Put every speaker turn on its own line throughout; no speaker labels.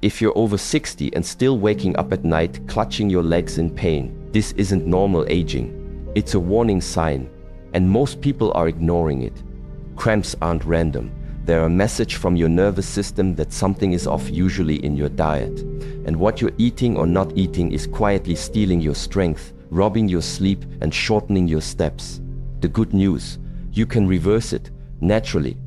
If you're over 60 and still waking up at night clutching your legs in pain, this isn't normal aging. It's a warning sign, and most people are ignoring it. Cramps aren't random. They're a message from your nervous system that something is off, usually in your diet. And what you're eating or not eating is quietly stealing your strength, robbing your sleep, and shortening your steps. The good news: you can reverse it naturally.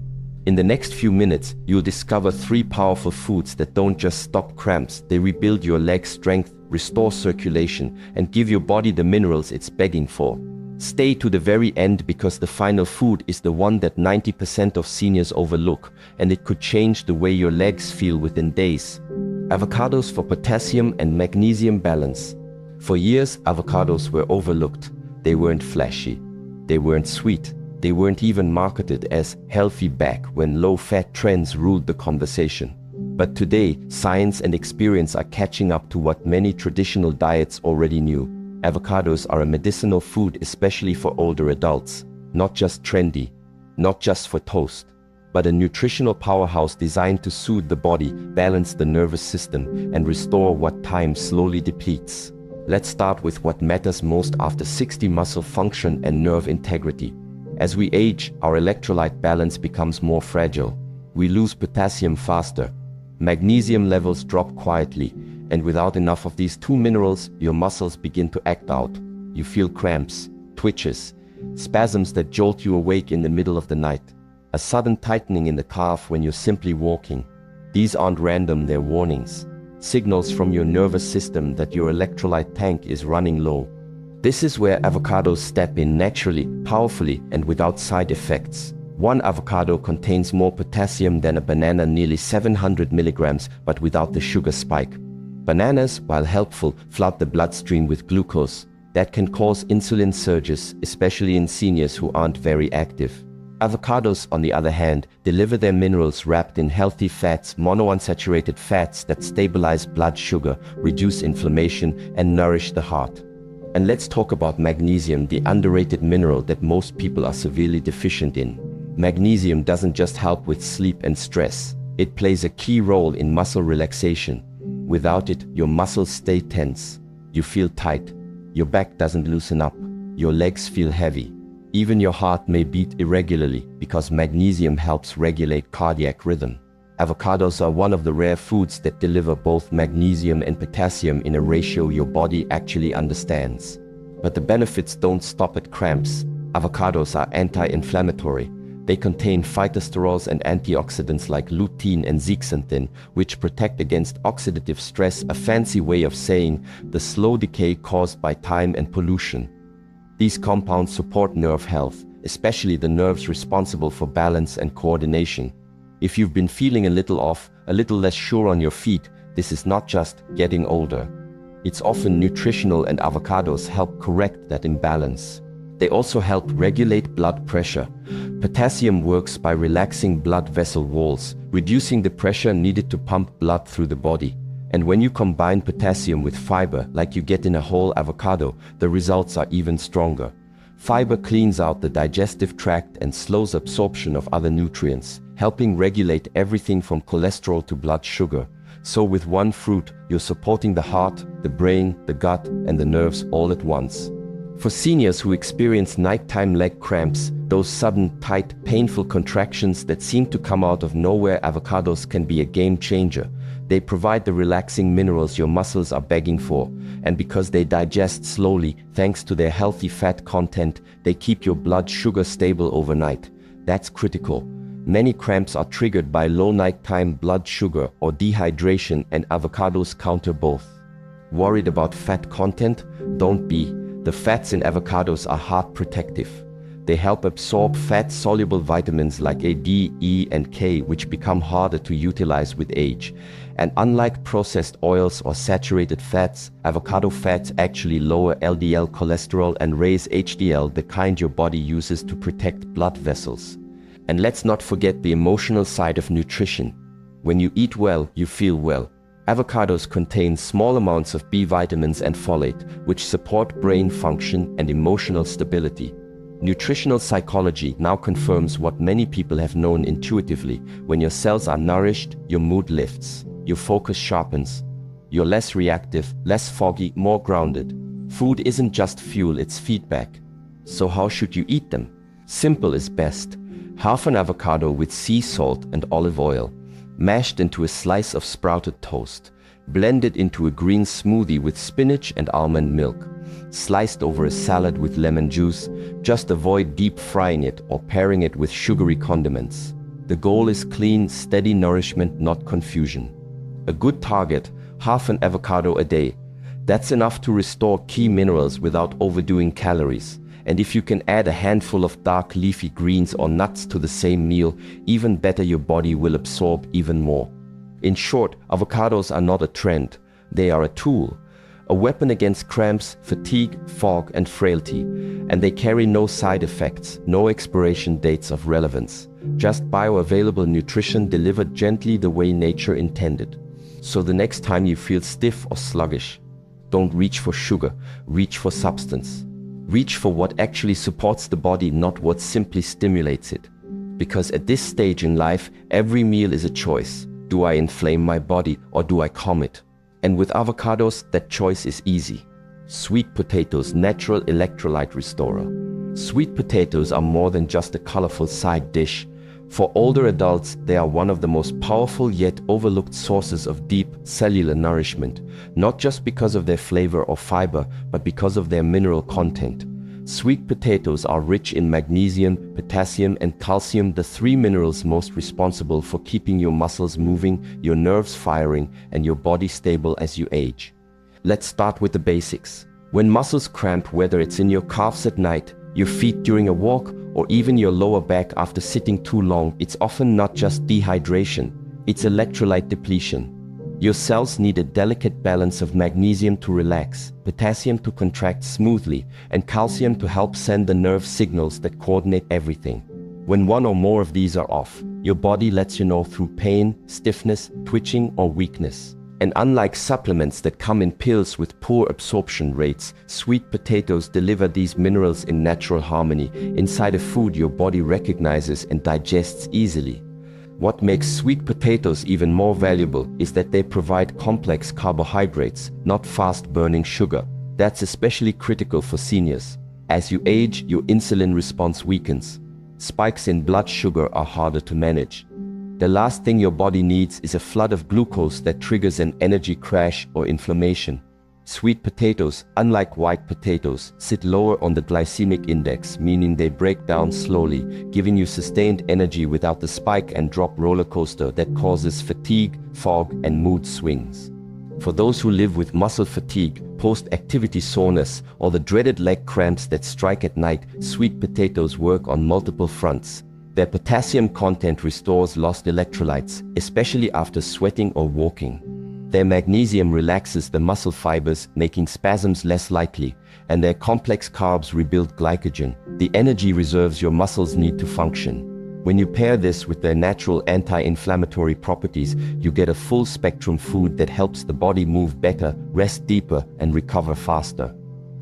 In the next few minutes, you'll discover 3 powerful foods that don't just stop cramps, they rebuild your leg strength, restore circulation, and give your body the minerals it's begging for. Stay to the very end, because the final food is the one that 90% of seniors overlook, and it could change the way your legs feel within days. Avocados for potassium and magnesium balance. For years, avocados were overlooked. They weren't flashy. They weren't sweet. They weren't even marketed as healthy back when low-fat trends ruled the conversation. But today, science and experience are catching up to what many traditional diets already knew. Avocados are a medicinal food, especially for older adults. Not just trendy, not just for toast, but a nutritional powerhouse designed to soothe the body, balance the nervous system, and restore what time slowly depletes. Let's start with what matters most after 60: muscle function and nerve integrity. As we age, our electrolyte balance becomes more fragile. We lose potassium faster. Magnesium levels drop quietly, and without enough of these 2 minerals, your muscles begin to act out. You feel cramps, twitches, spasms that jolt you awake in the middle of the night, a sudden tightening in the calf when you're simply walking. These aren't random, they're warnings, signals from your nervous system that your electrolyte tank is running low. This is where avocados step in naturally, powerfully, and without side effects. One avocado contains more potassium than a banana, nearly 700 milligrams, but without the sugar spike. Bananas, while helpful, flood the bloodstream with glucose. That can cause insulin surges, especially in seniors who aren't very active. Avocados, on the other hand, deliver their minerals wrapped in healthy fats, monounsaturated fats that stabilize blood sugar, reduce inflammation, and nourish the heart. And let's talk about magnesium, the underrated mineral that most people are severely deficient in. Magnesium doesn't just help with sleep and stress. It plays a key role in muscle relaxation. Without it, your muscles stay tense. You feel tight. Your back doesn't loosen up. Your legs feel heavy. Even your heart may beat irregularly, because magnesium helps regulate cardiac rhythm. Avocados are one of the rare foods that deliver both magnesium and potassium in a ratio your body actually understands. But the benefits don't stop at cramps. Avocados are anti-inflammatory. They contain phytosterols and antioxidants like lutein and zeaxanthin, which protect against oxidative stress, a fancy way of saying the slow decay caused by time and pollution. These compounds support nerve health, especially the nerves responsible for balance and coordination. If you've been feeling a little off, a little less sure on your feet, this is not just getting older. It's often nutritional, and avocados help correct that imbalance. They also help regulate blood pressure. Potassium works by relaxing blood vessel walls, reducing the pressure needed to pump blood through the body. And when you combine potassium with fiber, like you get in a whole avocado, the results are even stronger. Fiber cleans out the digestive tract and slows absorption of other nutrients, helping regulate everything from cholesterol to blood sugar. So with one fruit, you're supporting the heart, the brain, the gut, and the nerves all at once. For seniors who experience nighttime leg cramps, those sudden, tight, painful contractions that seem to come out of nowhere, avocados can be a game changer. They provide the relaxing minerals your muscles are begging for, and because they digest slowly, thanks to their healthy fat content, they keep your blood sugar stable overnight. That's critical. Many cramps are triggered by low nighttime blood sugar or dehydration, and avocados counter both. Worried about fat content? Don't be. The fats in avocados are heart protective. They help absorb fat-soluble vitamins like A, D, E, and K, which become harder to utilize with age. And unlike processed oils or saturated fats, avocado fats actually lower LDL cholesterol and raise HDL, the kind your body uses to protect blood vessels. And let's not forget the emotional side of nutrition. When you eat well, you feel well. Avocados contain small amounts of B vitamins and folate, which support brain function and emotional stability. Nutritional psychology now confirms what many people have known intuitively. When your cells are nourished, your mood lifts. your focus sharpens. You're less reactive, less foggy, more grounded. Food isn't just fuel, it's feedback. So how should you eat them? Simple is best. Half an avocado with sea salt and olive oil, mashed into a slice of sprouted toast, blended into a green smoothie with spinach and almond milk, sliced over a salad with lemon juice. Just avoid deep frying it or pairing it with sugary condiments. The goal is clean, steady nourishment, not confusion. A good target, half an avocado a day. That's enough to restore key minerals without overdoing calories. And if you can add a handful of dark leafy greens or nuts to the same meal, even better, your body will absorb even more. In short, avocados are not a trend, they are a tool. A weapon against cramps, fatigue, fog, and frailty. And they carry no side effects, no expiration dates of relevance. Just bioavailable nutrition delivered gently the way nature intended. So the next time you feel stiff or sluggish, don't reach for sugar, reach for substance. Reach for what actually supports the body, not what simply stimulates it. Because at this stage in life, every meal is a choice. Do I inflame my body or do I calm it? And with avocados, that choice is easy. Sweet potatoes, natural electrolyte restorer. Sweet potatoes are more than just a colorful side dish. For older adults, they are one of the most powerful yet overlooked sources of deep cellular nourishment, not just because of their flavor or fiber, but because of their mineral content. Sweet potatoes are rich in magnesium, potassium, and calcium, the three minerals most responsible for keeping your muscles moving, your nerves firing, and your body stable as you age. Let's start with the basics. When muscles cramp, whether it's in your calves at night, your feet during a walk, or even your lower back after sitting too long, it's often not just dehydration, it's electrolyte depletion. Your cells need a delicate balance of magnesium to relax, potassium to contract smoothly, and calcium to help send the nerve signals that coordinate everything. When one or more of these are off, your body lets you know through pain, stiffness, twitching, or weakness. And unlike supplements that come in pills with poor absorption rates, sweet potatoes deliver these minerals in natural harmony, inside a food your body recognizes and digests easily. What makes sweet potatoes even more valuable is that they provide complex carbohydrates, not fast-burning sugar. That's especially critical for seniors. As you age, your insulin response weakens. Spikes in blood sugar are harder to manage. The last thing your body needs is a flood of glucose that triggers an energy crash or inflammation. Sweet potatoes, unlike white potatoes, sit lower on the glycemic index, meaning they break down slowly, giving you sustained energy without the spike and drop roller coaster that causes fatigue, fog, and mood swings. For those who live with muscle fatigue, post-activity soreness, or the dreaded leg cramps that strike at night, sweet potatoes work on multiple fronts. Their potassium content restores lost electrolytes, especially after sweating or walking. Their magnesium relaxes the muscle fibers, making spasms less likely, and their complex carbs rebuild glycogen, the energy reserves your muscles need to function. When you pair this with their natural anti-inflammatory properties, you get a full-spectrum food that helps the body move better, rest deeper, and recover faster.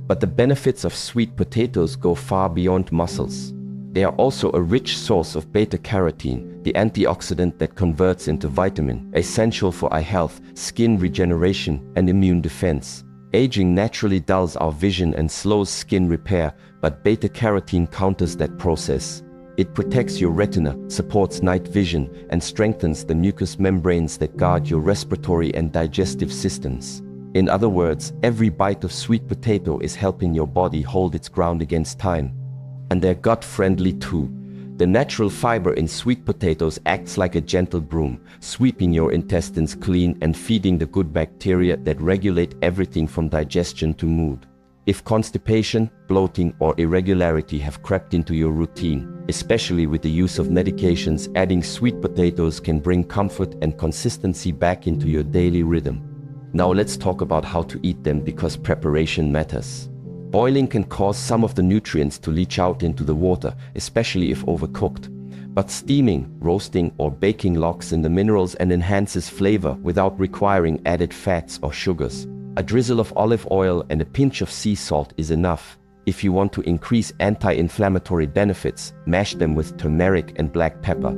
But the benefits of sweet potatoes go far beyond muscles. They are also a rich source of beta-carotene, the antioxidant that converts into vitamin, essential for eye health, skin regeneration, and immune defense. Aging naturally dulls our vision and slows skin repair, but beta-carotene counters that process. It protects your retina, supports night vision, and strengthens the mucous membranes that guard your respiratory and digestive systems. In other words, every bite of sweet potato is helping your body hold its ground against time. And they're gut-friendly too. The natural fiber in sweet potatoes acts like a gentle broom, sweeping your intestines clean and feeding the good bacteria that regulate everything from digestion to mood. If constipation, bloating, or irregularity have crept into your routine, especially with the use of medications, adding sweet potatoes can bring comfort and consistency back into your daily rhythm. Now let's talk about how to eat them, because preparation matters. Boiling can cause some of the nutrients to leach out into the water, especially if overcooked. But steaming, roasting, or baking locks in the minerals and enhances flavor without requiring added fats or sugars. A drizzle of olive oil and a pinch of sea salt is enough. If you want to increase anti-inflammatory benefits, mash them with turmeric and black pepper.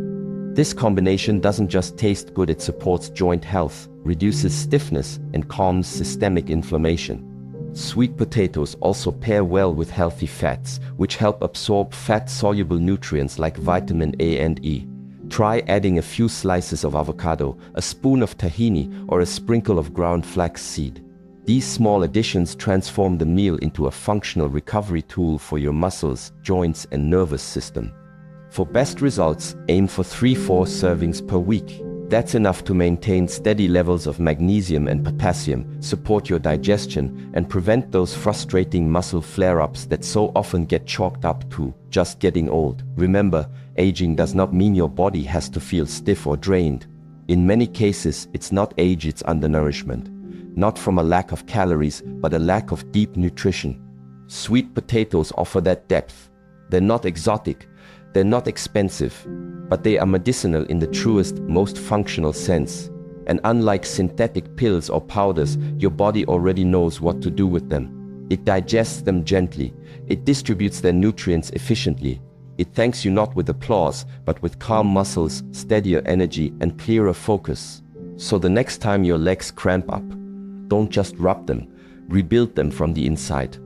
This combination doesn't just taste good, it supports joint health, reduces stiffness, and calms systemic inflammation. Sweet potatoes also pair well with healthy fats, which help absorb fat-soluble nutrients like vitamin A and E. Try adding a few slices of avocado, a spoon of tahini, or a sprinkle of ground flax seed. These small additions transform the meal into a functional recovery tool for your muscles, joints, and nervous system. For best results, aim for 3-4 servings per week. That's enough to maintain steady levels of magnesium and potassium, support your digestion, and prevent those frustrating muscle flare-ups that so often get chalked up to just getting old. Remember, aging does not mean your body has to feel stiff or drained. In many cases, it's not age, it's undernourishment. Not from a lack of calories, but a lack of deep nutrition. Sweet potatoes offer that depth. They're not exotic, they're not expensive, but they are medicinal in the truest, most functional sense. And unlike synthetic pills or powders, your body already knows what to do with them. It digests them gently. It distributes their nutrients efficiently. It thanks you not with applause, but with calm muscles, steadier energy, and clearer focus. So the next time your legs cramp up, don't just rub them, rebuild them from the inside.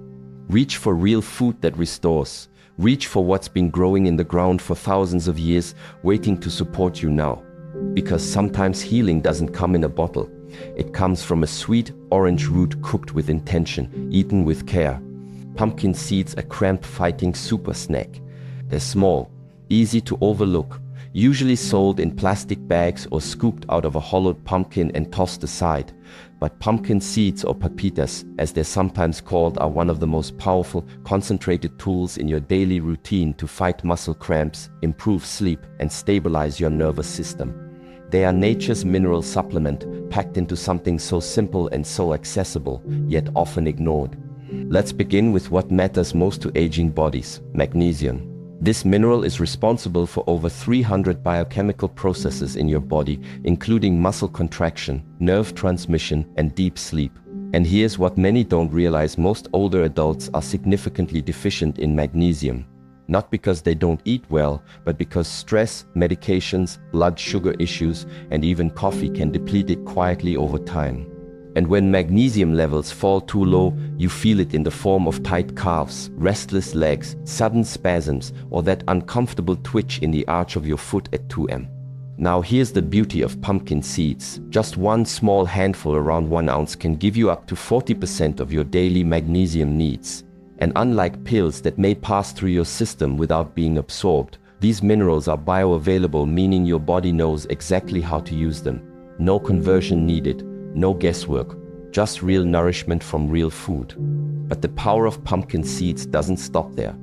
Reach for real food that restores. Reach for what's been growing in the ground for thousands of years, waiting to support you now. Because sometimes healing doesn't come in a bottle. It comes from a sweet orange root cooked with intention, eaten with care. Pumpkin seeds are cramp-fighting super snack. They're small, easy to overlook, usually sold in plastic bags or scooped out of a hollowed pumpkin and tossed aside. But pumpkin seeds, or pepitas, as they're sometimes called, are one of the most powerful, concentrated tools in your daily routine to fight muscle cramps, improve sleep, and stabilize your nervous system. They are nature's mineral supplement, packed into something so simple and so accessible, yet often ignored. Let's begin with what matters most to aging bodies: magnesium. This mineral is responsible for over 300 biochemical processes in your body, including muscle contraction, nerve transmission, and deep sleep. And here's what many don't realize: most older adults are significantly deficient in magnesium. Not because they don't eat well, but because stress, medications, blood sugar issues, and even coffee can deplete it quietly over time. And when magnesium levels fall too low, you feel it in the form of tight calves, restless legs, sudden spasms, or that uncomfortable twitch in the arch of your foot at 2 a.m. Now here's the beauty of pumpkin seeds. Just one small handful, around 1 ounce, can give you up to 40% of your daily magnesium needs. And unlike pills that may pass through your system without being absorbed, these minerals are bioavailable, meaning your body knows exactly how to use them. No conversion needed. No guesswork, just real nourishment from real food. But the power of pumpkin seeds doesn't stop there.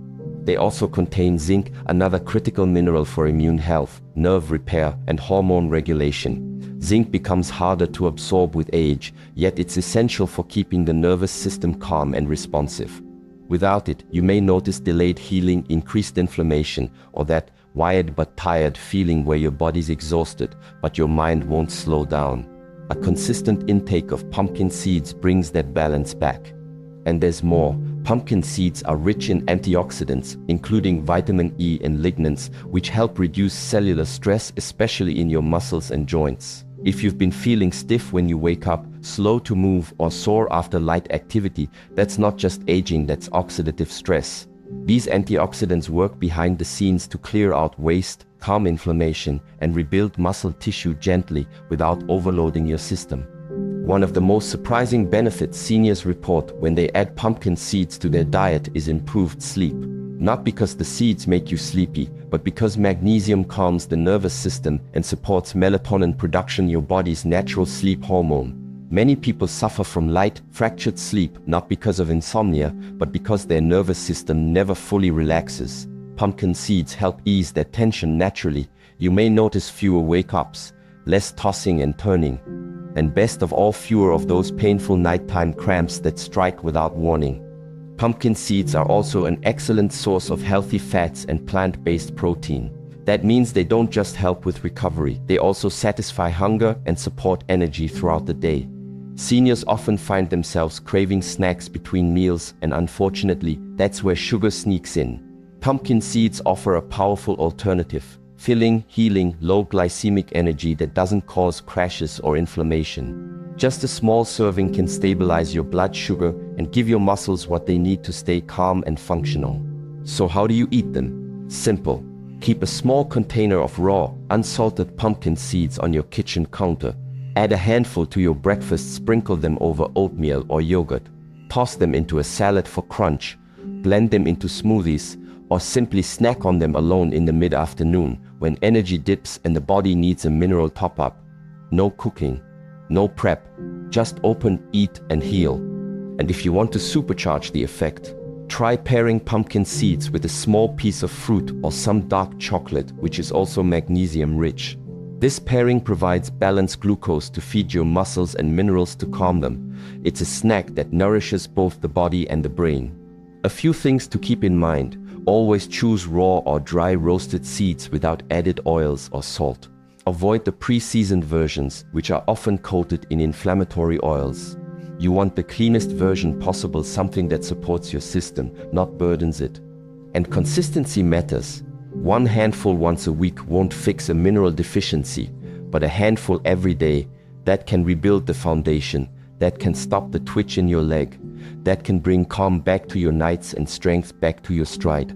They also contain zinc, another critical mineral for immune health, nerve repair, and hormone regulation. Zinc becomes harder to absorb with age, yet it's essential for keeping the nervous system calm and responsive. Without it, you may notice delayed healing, increased inflammation, or that wired but tired feeling where your body's exhausted, but your mind won't slow down. A consistent intake of pumpkin seeds brings that balance back. And there's more. Pumpkin seeds are rich in antioxidants, including vitamin E and lignans, which help reduce cellular stress, especially in your muscles and joints. If you've been feeling stiff when you wake up, slow to move, or sore after light activity, that's not just aging, that's oxidative stress. These antioxidants work behind the scenes to clear out waste, calm inflammation, and rebuild muscle tissue gently without overloading your system. One of the most surprising benefits seniors report when they add pumpkin seeds to their diet is improved sleep. Not because the seeds make you sleepy, but because magnesium calms the nervous system and supports melatonin production, your body's natural sleep hormone. Many people suffer from light, fractured sleep, not because of insomnia, but because their nervous system never fully relaxes. Pumpkin seeds help ease that tension naturally. You may notice fewer wake-ups, less tossing and turning, and best of all, fewer of those painful nighttime cramps that strike without warning. Pumpkin seeds are also an excellent source of healthy fats and plant-based protein. That means they don't just help with recovery, they also satisfy hunger and support energy throughout the day. Seniors often find themselves craving snacks between meals, and unfortunately, that's where sugar sneaks in. Pumpkin seeds offer a powerful alternative. filling, healing, low glycemic energy that doesn't cause crashes or inflammation. Just a small serving can stabilize your blood sugar and give your muscles what they need to stay calm and functional. So how do you eat them? Simple. Keep a small container of raw, unsalted pumpkin seeds on your kitchen counter. Add a handful to your breakfast, sprinkle them over oatmeal or yogurt. Toss them into a salad for crunch. Blend them into smoothies, or simply snack on them alone in the mid-afternoon when energy dips and the body needs a mineral top-up. No cooking, no prep, just open, eat and heal. And if you want to supercharge the effect, try pairing pumpkin seeds with a small piece of fruit or some dark chocolate, which is also magnesium rich. This pairing provides balanced glucose to feed your muscles and minerals to calm them. It's a snack that nourishes both the body and the brain. A few things to keep in mind. Always choose raw or dry roasted seeds without added oils or salt. Avoid the pre-seasoned versions, which are often coated in inflammatory oils. You want the cleanest version possible, something that supports your system, not burdens it. And consistency matters. One handful once a week won't fix a mineral deficiency, but a handful every day, that can rebuild the foundation, that can stop the twitch in your leg, that can bring calm back to your nights and strength back to your stride.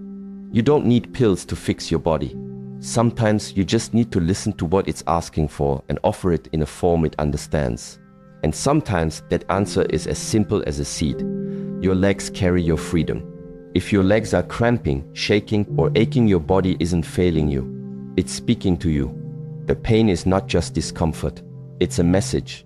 You don't need pills to fix your body. Sometimes you just need to listen to what it's asking for and offer it in a form it understands. And sometimes that answer is as simple as a seed. Your legs carry your freedom. If your legs are cramping, shaking, or aching, your body isn't failing you. It's speaking to you. The pain is not just discomfort. It's a message,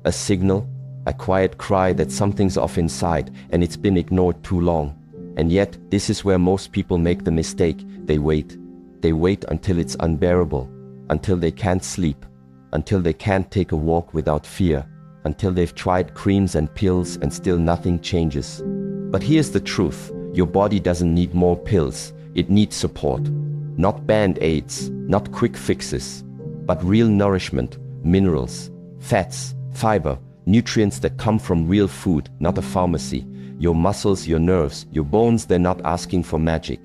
a signal, a quiet cry that something's off inside and it's been ignored too long. And yet, this is where most people make the mistake. They wait. They wait until it's unbearable, until they can't sleep, until they can't take a walk without fear, until they've tried creams and pills and still nothing changes. But here's the truth. Your body doesn't need more pills. It needs support. Not band-aids, not quick fixes, but real nourishment, minerals, fats, fiber, nutrients that come from real food, not a pharmacy. Your muscles, your nerves, your bones, they're not asking for magic.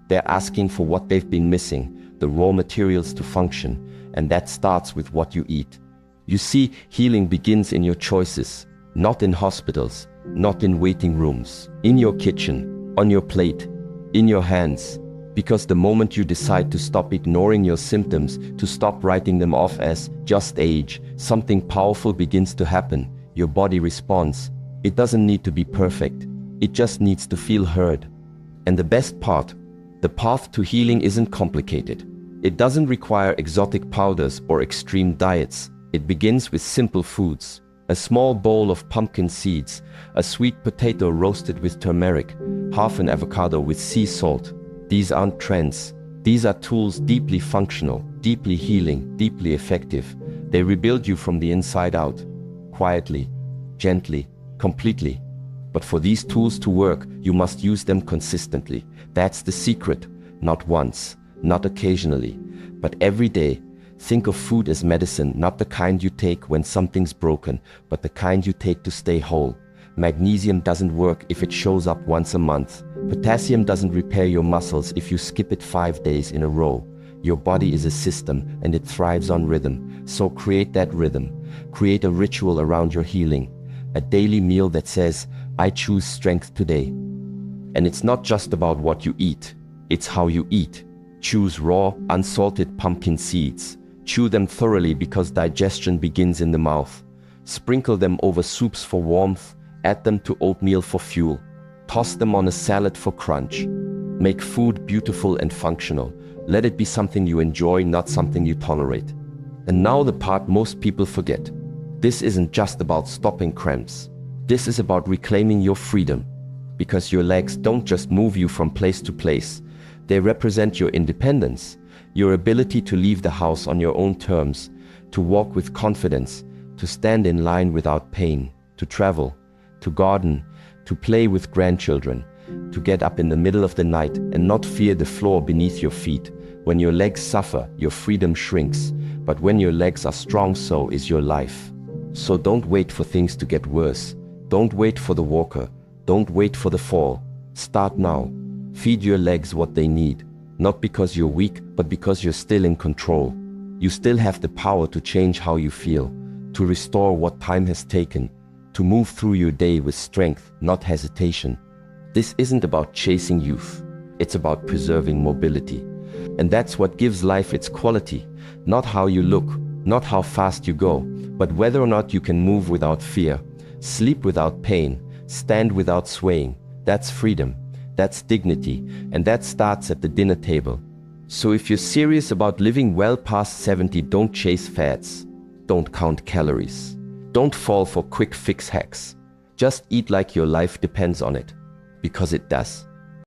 They're asking for what they've been missing, the raw materials to function, and that starts with what you eat. You see, healing begins in your choices, not in hospitals, not in waiting rooms, in your kitchen, on your plate, in your hands. Because the moment you decide to stop ignoring your symptoms, to stop writing them off as just age, something powerful begins to happen. Your body responds. It doesn't need to be perfect. It just needs to feel heard. And the best part, the path to healing isn't complicated. It doesn't require exotic powders or extreme diets. It begins with simple foods. A small bowl of pumpkin seeds, a sweet potato roasted with turmeric, half an avocado with sea salt. These aren't trends. These are tools deeply functional, deeply healing, deeply effective. They rebuild you from the inside out, quietly, gently, completely. But for these tools to work, you must use them consistently. That's the secret. Not once, not occasionally, but every day. Think of food as medicine, not the kind you take when something's broken, but the kind you take to stay whole. Magnesium doesn't work if it shows up once a month. Potassium doesn't repair your muscles if you skip it 5 days in a row. Your body is a system and it thrives on rhythm. So create that rhythm. Create a ritual around your healing. A daily meal that says, I choose strength today. And it's not just about what you eat. It's how you eat. Choose raw, unsalted pumpkin seeds. Chew them thoroughly because digestion begins in the mouth. Sprinkle them over soups for warmth. Add them to oatmeal for fuel. Toss them on a salad for crunch. Make food beautiful and functional. Let it be something you enjoy, not something you tolerate. And now the part most people forget. This isn't just about stopping cramps. This is about reclaiming your freedom. Because your legs don't just move you from place to place. They represent your independence, your ability to leave the house on your own terms, to walk with confidence, to stand in line without pain, to travel, to garden, to play with grandchildren, to get up in the middle of the night and not fear the floor beneath your feet. When your legs suffer, your freedom shrinks. But when your legs are strong, so is your life. So don't wait for things to get worse. Don't wait for the walker. Don't wait for the fall. Start now. Feed your legs what they need. Not because you're weak, but because you're still in control. You still have the power to change how you feel, to restore what time has taken, to move through your day with strength, not hesitation. This isn't about chasing youth. It's about preserving mobility. And that's what gives life its quality. Not how you look, not how fast you go, but whether or not you can move without fear, sleep without pain, stand without swaying. That's freedom. That's dignity. And that starts at the dinner table. So if you're serious about living well past 70, don't chase fads. Don't count calories. Don't fall for quick fix hacks. Just eat like your life depends on it. Because it does.